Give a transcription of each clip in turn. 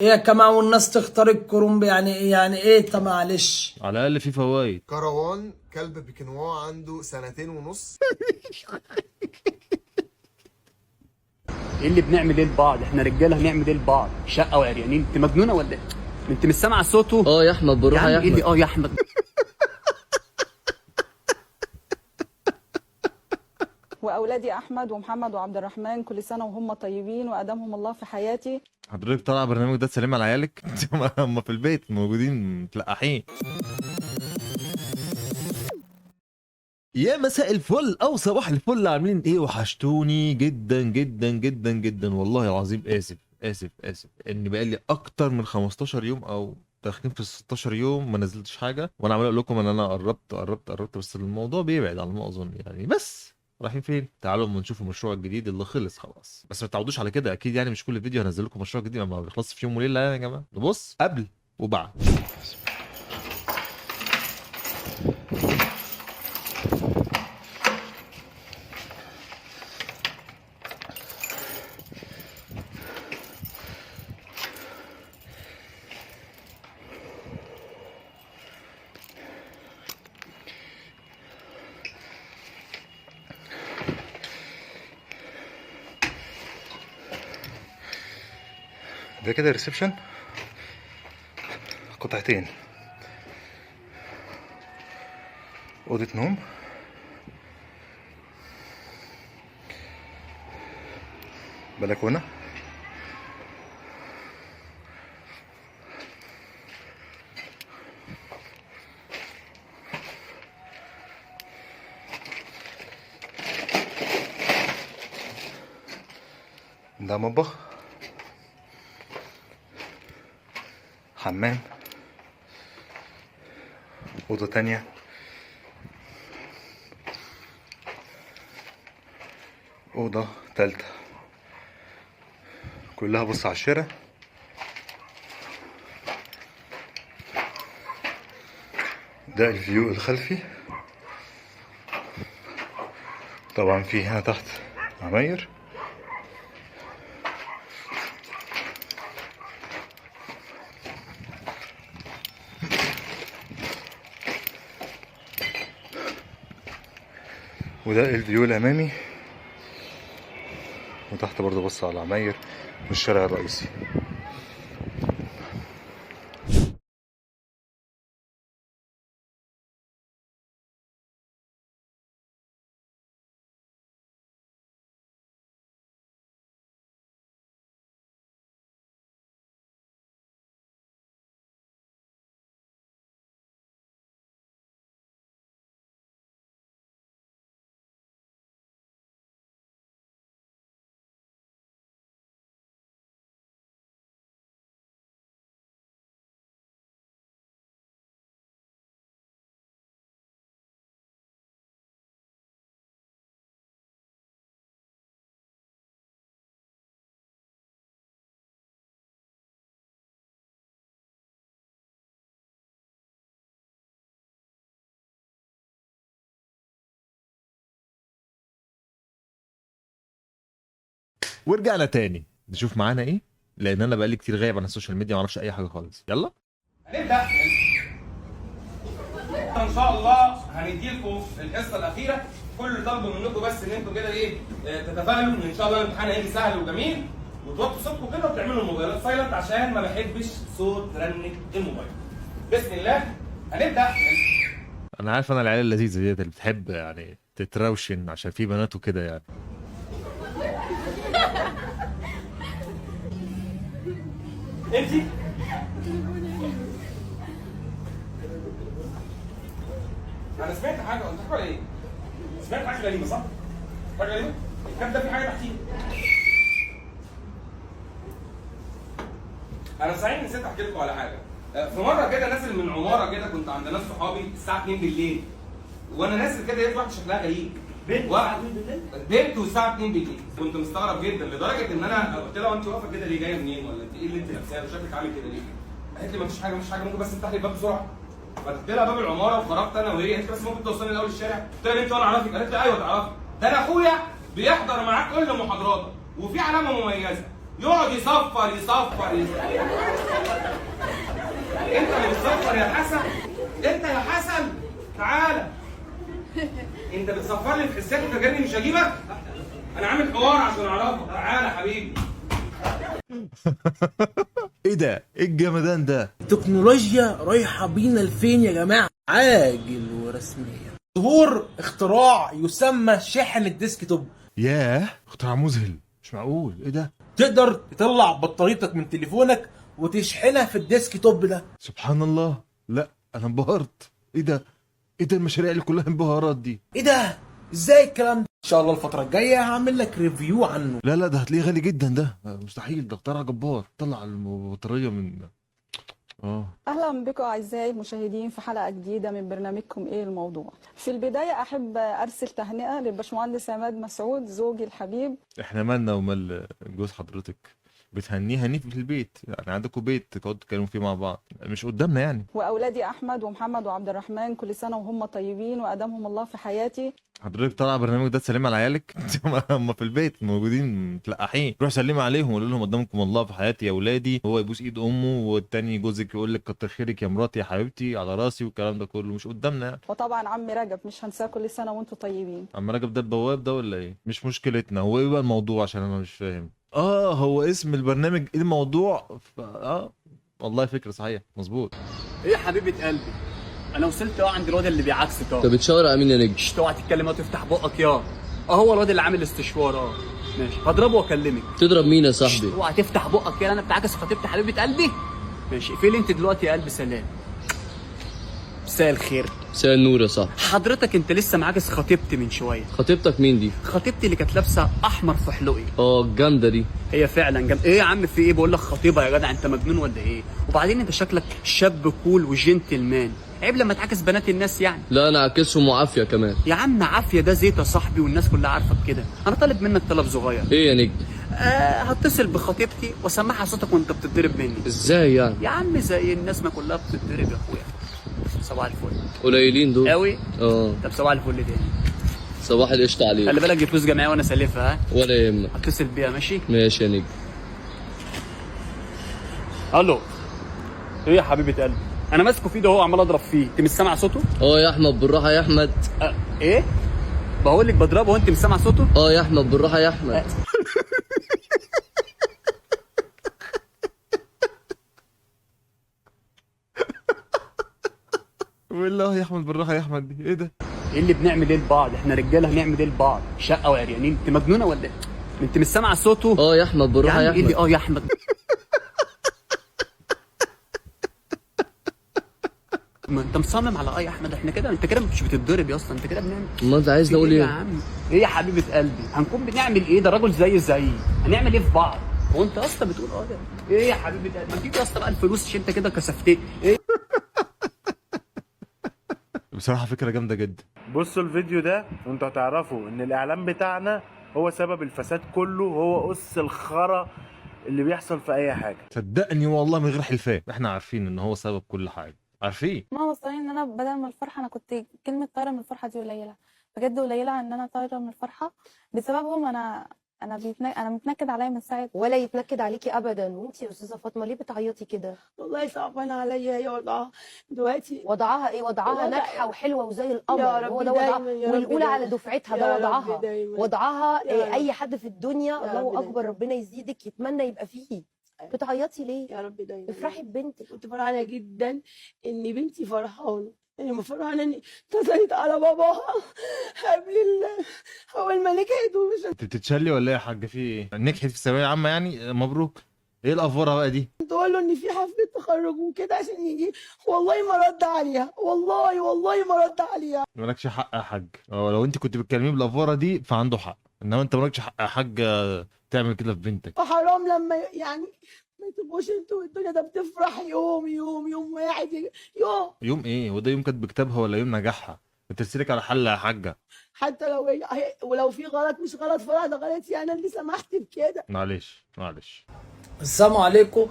ايه يا جماعه، والناس تختار الكرنب يعني ايه؟ يعني ايه؟ طب معلش. على الاقل في فوائد. كروان كلب بيكنوا عنده 2 سنين ونص. ايه اللي بنعمل ايه لبعض؟ احنا رجاله هنعمل ايه لبعض؟ شقه وعريانين؟ انت مجنونه ولا ايه؟ انت مش سامعه صوته؟ يا احمد بروح يا يا عم ايه احمد. اللي يا احمد؟ واولادي احمد ومحمد وعبد الرحمن كل سنه وهم طيبين وادامهم الله في حياتي. حضرتك طالع برنامج ده تسلم على عيالك؟ هم في البيت موجودين متلقحين. يا مساء الفل او صباح الفل، عاملين ايه؟ وحشتوني جدا جدا جدا جدا والله العظيم. اسف ان بقالي اكتر من 15 يوم او داخلين في 16 يوم ما نزلتش حاجه، وانا عمال اقول لكم ان انا قربت، بس الموضوع بيبعد على ما اظن يعني. بس رايحين فين؟ تعالوا اما نشوف المشروع الجديد اللي خلص خلاص. بس ما تعودوش على كده اكيد يعني، مش كل فيديو هنزل لكم مشروع جديد، ما بيخلصش في يوم وليله يعني يا جماعه. نبص قبل وبعد. ده كده ريسبشن، قطعتين، أوضة نوم، بلكونة، ده مطبخ، حمام، أوضة تانية، أوضة تالتة، كلها بص على الشارع. ده الفيو الخلفي. طبعا في هنا تحت عماير، وده الفيو الأمامي، وتحت برضه بص على العماير والشارع الرئيسي. ورجعنا تاني نشوف معانا ايه، لان انا بقالي كتير غايب عن السوشيال ميديا ما اعرفش اي حاجه خالص. يلا هنبدأ ان شاء الله. هنديلكم الحصه الاخيره. كل اللي طالبه منكم بس ان انتوا كده ايه، تتفائلوا ان شاء الله الامتحان هيجي سهل وجميل، وتوطوا صوتكم كده وتعملوا الموبايلات سايلنت عشان ما بحبش صوت رنة الموبايل. بسم الله هنبدأ. انا عارف انا العيال اللذيذه ديت اللي بتحب يعني تتروشن عشان في بنات وكده يعني. انتي انا سمعت حاجه، قلت لكم ولا ايه؟ سمعت حاجه غريبه صح؟ حاجه غريبه؟ الكتاب ده في حاجه تحتيه. انا صحيح نسيت احكي لكم على حاجه. في مره كده نازل من عماره كده، كنت عند ناس صحابي الساعه 2 بالليل، وانا نازل كده لقيت واحده شكلها غريب. بنت والساعه 2 بالليل. كنت مستغرب جدا لدرجه ان انا قلت لها انت واقفه كده ليه؟ جايه منين؟ ولا انت ايه اللي انت لابساه؟ وشكلك عامل كده ليه؟ قالت لي مفيش حاجه ممكن بس تفتح لي الباب بسرعه. فتحت لها باب العماره وخرجت انا وهي. قالت لي بس ممكن توصلني لاول الشارع؟ قلت لها انت وانا اعرفك؟ قالت لي ايوه تعرفك، ده انا اخويا بيحضر معاك كل محاضراتك وفي علامه مميزه يقعد يصفر يصفر انت اللي بتصفر يا حسن، انت يا حسن تعالى. انت بتصفر لي في حسابي فاكرني مش هجيبك؟ انا عامل حوار عشان اعرفك، تعالى حبيبي. ايه ده؟ ايه الجمدان ده؟ التكنولوجيا رايحة بينا لفين يا جماعة؟ عاجل ورسميا ظهور اختراع يسمى شاحن الديسكتوب. ياه، اختراع مذهل، مش معقول. ايه ده؟ تقدر تطلع بطاريتك من تليفونك وتشحنها في الديسكتوب ده. سبحان الله. لا انا انبهرت. ايه ده؟ ايه ده المشاريع اللي كلها انبهارات دي؟ ايه ده؟ ازاي الكلام ده؟ ان شاء الله الفترة الجاية هعمل لك ريفيو عنه. لا ده هتلاقيه غالي جدا، ده مستحيل، ده اختراع جبار. طلع البطارية من اهلا بكم اعزائي المشاهدين في حلقه جديده من برنامجكم ايه الموضوع. في البدايه احب ارسل تهنئه للباشمهندس عماد مسعود زوجي الحبيب. احنا مالنا ومال جوز حضرتك؟ بتهنيه في البيت يعني، عندكم بيت تقعدوا تتكلموا فيه مع بعض، مش قدامنا يعني. واولادي احمد ومحمد وعبد الرحمن كل سنه وهم طيبين وادامهم الله في حياتي. حضرتك طالع برنامج ده تسلم على عيالك؟ هم في البيت موجودين متلقحين، روح سلمي عليهم وقول لهم قدامكم الله في حياتي يا اولادي. هو يبوس ايد امه والتاني جوزك يقول لك كتر خيرك يا مراتي يا حبيبتي على راسي، والكلام ده كله مش قدامنا يعني. وطبعا عمي رجب مش هنساه، كل سنه وانتم طيبين. عم رجب ده البواب ده ولا ايه؟ مش مشكلتنا. هو ايه بقى الموضوع عشان انا مش فاهم؟ هو اسم البرنامج ايه الموضوع؟ والله فكرة صحيح مظبوط. ايه يا حبيبه قلبي، انا وصلت عند الواد اللي بيعكسك انت بتشاور على مين يا نجم؟ اوعى تتكلم وتفتح بقك يا هو الواد اللي عامل استشوار. ماشي هضربه واكلمك. تضرب مين يا صاحبي؟ اوعى تفتح بقك يا انا بتعكس خطيبتي حبيبه قلبي. ماشي اقفل انت دلوقتي يا قلب سلام. مساء الخير. مساء النور يا صاحبي. حضرتك انت لسه معاكس خطيبتي من شويه. خطيبتك مين دي؟ خطيبتي اللي كانت لابسه احمر في حلقي. الجامده دي. هي فعلا جامده. ايه يا عم في ايه؟ بقول لك خطيبه يا جدع، انت مجنون ولا ايه؟ وبعدين انت شكلك شاب كول وجنتلمان، عيب لما تعاكس بنات الناس يعني. لا انا عاكسهم وعافيه كمان. يا عم عافيه ده زيت يا صاحبي، والناس كلها عارفه بكده. انا طالب منك طلب صغير. ايه يا نجم؟ هتصل بخطيبتي واسمعها صوتك وانت بتتضرب مني. ازاي يعني؟ يا عم زي الناس ما كلها بتتضرب يا اخويا. صباح الفل. قليلين دول قوي. طب صباح الفل تاني. صباح القشطه عليك. خلي بالك دي فلوس جمعيه وانا سالفها. ولا يهمك. هتصل بيها ماشي. ماشي يا نجم. الو. ايه يا حبيبه قلبي، انا ماسكه في ايده اهو عمال اضرب فيه، انت مش سامع صوته؟ يا احمد بالراحه يا احمد. ايه؟ بقول لك بضربه وانت مش سامع صوته؟ يا احمد بالراحه يا احمد. والله يا احمد بالراحه يا احمد دي ايه ده؟ ايه اللي بنعمل ايه لبعض؟ احنا رجاله هنعمل ايه لبعض؟ شقه وعريانين، انت مجنونه ولا ايه؟ انت مش سامع صوته؟ يا احمد بالراحه يا احمد. احمد. ايه اللي يا احمد؟ ما انت مصمم على يا احمد. احنا كده انت كده مش بتتضرب يا اسطى، انت كده بنعمل. ما انت عايز نقول ايه يا ايه؟ عم؟ ايه يا حبيبه قلبي؟ هنكون بنعمل ايه؟ ده راجل زيي، هنعمل ايه في بعض؟ هو انت يا اسطى بتقول ده؟ ايه يا حبيبه قلبي؟ ما تيجي يا اسطى بقى الفلوس عشان انت كده كسفتني. ايه؟ بصراحه فكره جامده جدا. بصوا الفيديو ده وانتوا هتعرفوا ان الاعلام بتاعنا هو سبب الفساد كله، هو أس الخرا اللي بيحصل في اي حاجه. صدقني والله من غير حلفان احنا عارفين ان هو سبب كل حاجه، عارفين. ما وصلني ان انا بدل ما الفرحه، انا كنت كلمه طايره من الفرحه دي قليله بجد، قليله ان انا طايره من الفرحه بسببهم. انا متنكد عليا من ساعه. ولا يتنكد عليكي ابدا. وانتي يا استاذه فاطمه ليه بتعيطي كده؟ والله صعبان عليا هي وضعها دلوقتي. وضعها ايه؟ وضعها ناجحه وحلوه وزي القمر. يا رب هو ده وضعها، دايما، يا رب والاولى دايما. على دفعتها. يا ده رب وضعها. دايما. وضعها يا رب. اي حد في الدنيا يا الله رب اكبر دايما. ربنا يزيدك يتمنى يبقى فيه. بتعيطي ليه؟ يا رب دايما. افرحي ببنتك. كنت فرحانه جدا ان بنتي فرحانه، يعني فرحانه ان اتصلت على باباها قبل اول ما نجحت. ومش انت بتتشلي ولا ايه يا حاجه؟ في ايه؟ نجحت في الثانويه العامه يعني؟ مبروك. ايه الافوره بقى دي؟ تقول له ان في حفله تخرج وكده عشان يجي، والله ما رد عليها، والله ما رد عليها. مالكش حق يا حاج. لو انت كنت بتكلميه بالافوره دي فعنده حق، انما انت مالكش حق يا حاج تعمل كده في بنتك. فحرام لما يعني ما تبقوش انتوا الدنيا ده بتفرح يوم واحد. يوم ايه؟ وده يوم كاتب كتابها ولا يوم نجاحها؟ بترسلك على حل يا حاجه. حتى لو ولو في غلط مش غلط فرح، ده غلط يعني، انا اللي سمحت بكده. معلش. السلام عليكم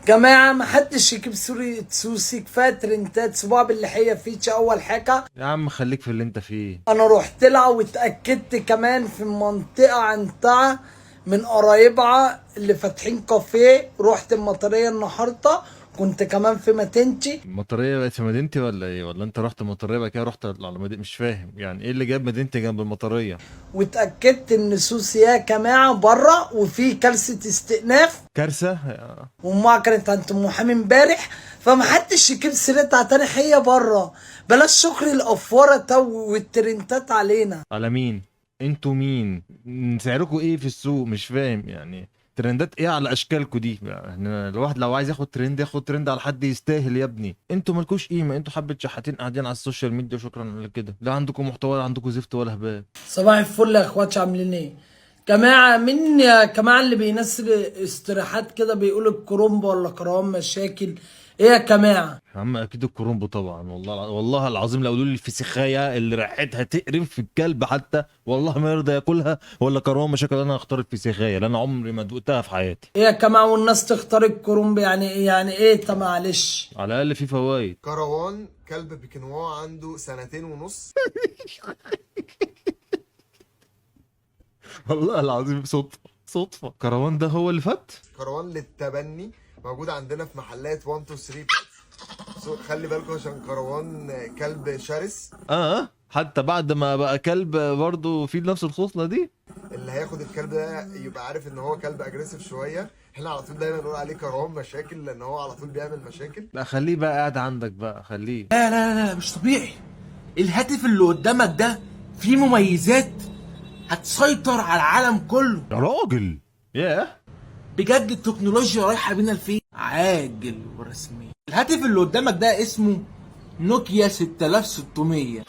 جماعة. ما حدش يجيب صورة سوسي، كفاية ترندات صباع باللحية فيتش أول حاجة. يا عم خليك في اللي انت فيه. أنا رحت لها واتأكدت كمان في المنطقة عندها من قرايبها اللي فاتحين كافيه. رحت المطريه النهارده، كنت كمان في مدينتي. المطريه بقت في مدينتي ولا ايه؟ ولا انت رحت المطريه بقى كده رحت على مدينتي؟ مش فاهم يعني ايه اللي جاب مدينتي جنب المطريه. واتاكدت ان سوسي يا جماعه بره وفي كارثه استئناف. كارثه. وامها كانت عند محامي امبارح، فمحدش يجيب سيرتها تاني، هي بره. بلاش شكر الافوره تو والترنتات علينا. على مين؟ انتوا مين؟ سعركم ايه في السوق؟ مش فاهم يعني. ترندات ايه على اشكالكم دي؟ يعني الواحد لو عايز ياخد ترند ياخد ترند على حد يستاهل. يا ابني انتوا مالكوش قيمه، انتوا حبه شحاتين قاعدين على السوشيال ميديا وشكرا على كده. لا عندكم محتوى ولا عندكم زفت ولا هبال. صباح الفل يا اخواتي، عاملين ايه؟ جماعه مين يا جماعه اللي بينزل استراحات كده بيقول الكرومب ولا كروان مشاكل؟ ايه يا جماعه؟ يا عم اكيد الكرومبو طبعا. والله العظيم لو قالوا لي الفسيخايه اللي ريحتها تقرف في الكلب حتى والله ما يرضى ياكلها، ولا كروان مشاكل، انا هختار الفسيخايه لان عمري ما دقتها في حياتي. ايه يا جماعه والناس تختار الكرومب يعني ايه؟ يعني ايه؟ طب معلش، على الاقل في فوائد. كروان كلب بيكنوا عنده 2.5 سنة. والله العظيم صدفه كروان ده هو اللي فات. كروان للتبني موجود عندنا في محلات 1 2 3 خلي بالكم عشان كروان كلب شرس. حتى بعد ما بقى كلب برضه في نفس الخصله دي. اللي هياخد الكلب ده يبقى عارف ان هو كلب اجريسيف شويه. احنا على طول دايما نقول عليه كروان مشاكل لان هو على طول بيعمل مشاكل. لا خليه بقى قاعد عندك بقى، خليه. لا لا لا مش طبيعي. الهاتف اللي قدامك ده فيه مميزات هتسيطر على العالم كله يا راجل. ياه بجد التكنولوجيا رايحه بينا لفين؟ عاجل ورسمي. الهاتف اللي قدامك ده اسمه نوكيا 6600.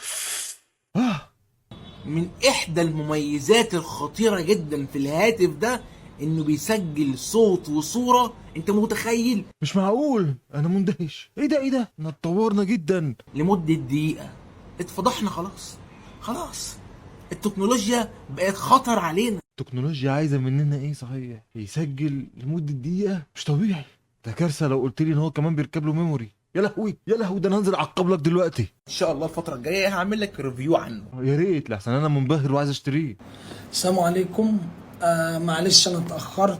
من احدى المميزات الخطيره جدا في الهاتف ده انه بيسجل صوت وصوره. انت متخيل؟ مش معقول، انا مندهش. ايه ده احنا اتطورنا جدا. لمده دقيقه اتفضحنا. خلاص التكنولوجيا بقت خطر علينا. التكنولوجيا عايزه مننا ايه صحيح؟ يسجل لمده دقيقه؟ مش طبيعي. ده كارثه لو قلت لي ان هو كمان بيركب له ميموري. يا لهوي يا لهوي، ده انا هنزل اعقب لك دلوقتي. ان شاء الله الفتره الجايه هعمل لك ريفيو عنه. يا ريت لحسن انا منبهر وعايز اشتريه. السلام عليكم. معلش انا اتاخرت،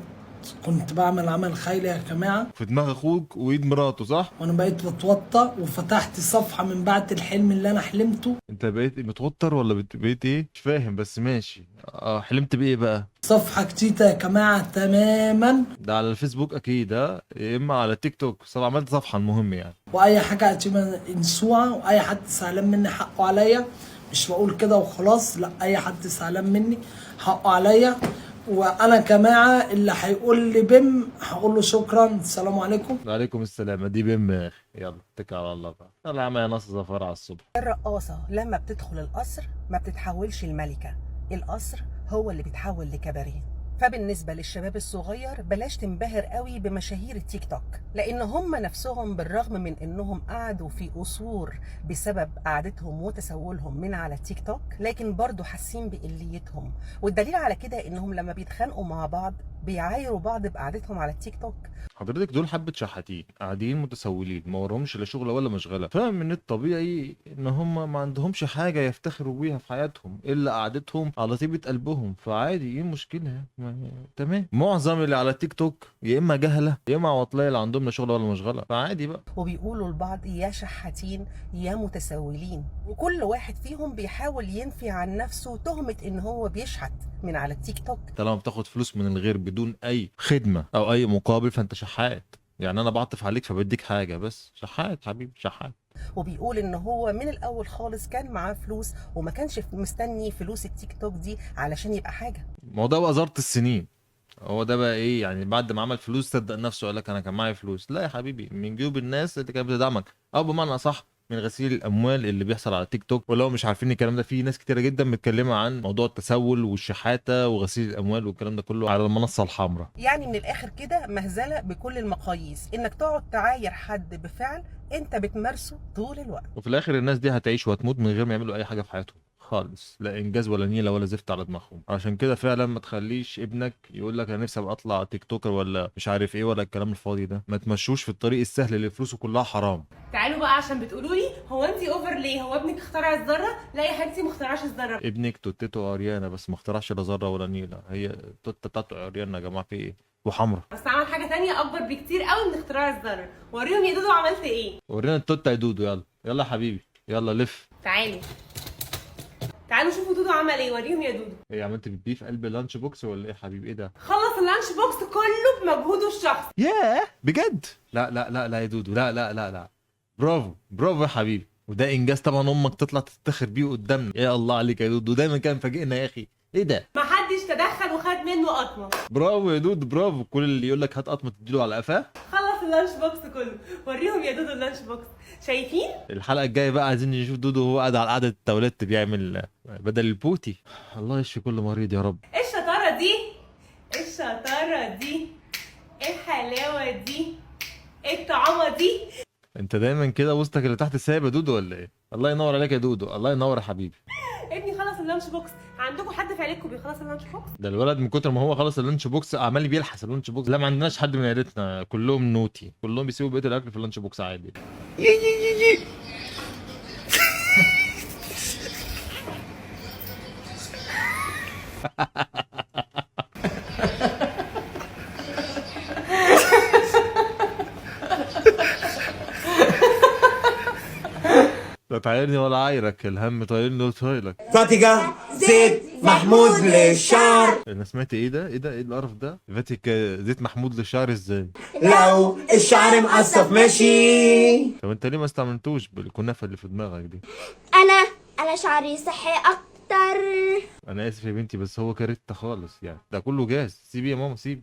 كنت بعمل عمل خيري يا جماعه. في دماغ اخوك وايد مراته صح؟ وانا بقيت بتوطى وفتحت صفحه من بعد الحلم اللي انا حلمته. انت بقيت متوتر ولا بقيت ايه؟ مش فاهم بس ماشي. حلمت بايه بقى؟ صفحه جديده يا جماعه تماما. ده على الفيسبوك اكيد يا اما على تيك توك. بس عملت صفحه المهم يعني. واي حاجه هتبقى انسوها، واي حد زعلان مني حقه عليا. مش بقول كده وخلاص، لا، اي حد زعلان مني حقه عليا. وانا جماعه اللي هيقول لي بم هقول له شكرا. السلام عليكم. وعليكم السلام. دي بم يا اخي. يلا اتكل على الله بقى. يلا يا عم يا نص زفار على الصبح. الرقاصه لما بتدخل القصر ما بتتحولش الملكه، القصر هو اللي بيتحول لكباريه. فبالنسبه للشباب الصغير بلاش تنبهر قوي بمشاهير التيك توك، لان هم نفسهم بالرغم من انهم قعدوا في قصور بسبب قعدتهم وتسولهم من على التيك توك، لكن برضو حاسين بقليتهم. والدليل على كده انهم لما بيتخانقوا مع بعض بيعايروا بعض بقعدتهم على التيك توك. حضرتك دول حبه شحاتين قاعدين متسولين ما وراهمش لا شغله ولا مشغله. فمن الطبيعي ان هم ما عندهمش حاجه يفتخروا بيها في حياتهم الا قعدتهم على طيبه قلبهم. فعادي، ايه المشكله؟ تمام. معظم اللي على تيك توك يا اما جهله يا اما عواطليه اللي عندهم لا شغله ولا مشغله. فعادي بقى. وبيقولوا لبعض يا شحاتين يا متسولين، وكل واحد فيهم بيحاول ينفي عن نفسه تهمه ان هو بيشحت من على التيك توك. طالما بتاخد فلوس من الغير بدون اي خدمه او اي مقابل فانت شحات. يعني انا بعطف عليك فبديك حاجه، بس شحات حبيبي شحات. وبيقول ان هو من الاول خالص كان معاه فلوس وما كانش مستني فلوس التيك توك دي علشان يبقى حاجه. ما هو ده بقى زارة السنين. هو ده بقى ايه يعني؟ بعد ما عمل فلوس صدق نفسه قال لك انا كان معايا فلوس. لا يا حبيبي، من جيوب الناس اللي كانت بتدعمك، او بمعنى صح من غسيل الاموال اللي بيحصل على تيك توك. ولو مش عارفين الكلام ده، في ناس كتيره جدا متكلمه عن موضوع التسول والشحاته وغسيل الاموال والكلام ده كله على المنصه الحمراء. يعني من الاخر كده مهزله بكل المقاييس انك تقعد تعاير حد بفعل انت بتمارسه طول الوقت، وفي الاخر الناس دي هتعيش وهتموت من غير ما يعملوا اي حاجه في حياتهم خالص، لا انجاز ولا نيله ولا زفت على دماغهم. عشان كده فعلا ما تخليش ابنك يقول لك انا نفسي ابقى اطلع تيك توكر ولا مش عارف ايه ولا الكلام الفاضي ده. ما تمشوش في الطريق السهل اللي فلوسه كلها حرام. تعالوا بقى عشان بتقولوا لي هو انت اوفر ليه؟ هو ابنك اخترع الذره؟ لا يا حبيبتي ما اخترعش الذره. ابنك توتته عريانه بس ما اخترعش لا ذره ولا نيله، هي التوته بتاعته عريانه يا جماعه في ايه؟ وحمرا. بس عمل حاجه تانية اكبر بكتير قوي من اختراع الذره. وريهم يا دودو عملت ايه. ورينا التوته يا دودو، يلا يلا يا حبيبي يلا لف. تعالوا شوفوا دودو عمل ايه، وريهم يا دودو. ايه عملت بتبيه في قلب اللانش بوكس ولا ايه يا حبيبي؟ ايه ده؟ خلص اللانش بوكس كله بمجهوده الشخصي. ياه بجد؟ لا لا لا لا يا دودو، لا لا لا لا، برافو برافو يا حبيبي. وده انجاز طبعا امك تطلع تفتخر بيه قدامنا. يا الله عليك يا دودو، دايما كان فاجئنا يا اخي. ايه ده؟ محدش تدخل وخد منه قطمه. برافو يا دودو برافو. كل اللي يقول لك هات قطمه تديله على قفاه. خلص اللانش بوكس كله، وريهم يا دودو اللانش بوكس. شايفين؟ الحلقه الجايه بقى عايزين نشوف دودو وهو قاعد على قعده التواليت بيعمل بدل البوتي. الله يشفي كل مريض يا رب. ايه الشطاره دي؟ ايه الشطاره دي؟ ايه الحلاوه دي؟ ايه الطعامه دي؟ انت دايما كده وسطك اللي تحت سايب يا دودو ولا ايه؟ الله ينور عليك يا دودو، الله ينور يا حبيبي. ابني خلص اللانش بوكس. عندكم حد في عيلتكم بيخلص اللانش بوكس؟ ده الولد من كتر ما هو خلص اللانش بوكس عمال بيلحس اللانش بوكس. لا ما عندناش حد من عيلتنا، كلهم نوتي، كلهم بيسيبوا بقيه الاكل في اللانش بوكس عادي. لا تعايرني ولا عايرك، الهم طايرني وطايلك. فاتيكا زيت محمود للشعر. انا سمعت ايه ده؟ ايه ده؟ ايه القرف ده؟ فاتيكا زيت محمود للشعر ازاي؟ لو الشعر مقصف ماشي. طب انت ليه ما استعملتوش بالكنافه اللي في دماغك دي؟ انا شعري صحي اكتر. انا اسف يا بنتي بس هو كارثه خالص يعني، ده كله جاهز. سيبي يا ماما سيبي.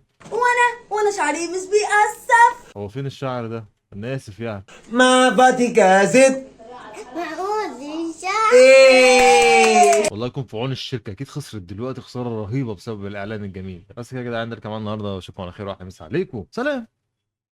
وانا شعري مش بيقصف. هو فين الشعر ده؟ انا اسف يعني. ما فاتيكا زيت محمود للشعر. ايه والله يكون في عون الشركه، اكيد خسرت دلوقتي خساره رهيبه بسبب الاعلان الجميل. بس كده يا جدعان ده كمان النهارده، اشوفكم على خير واحلى مسا عليكم، سلام.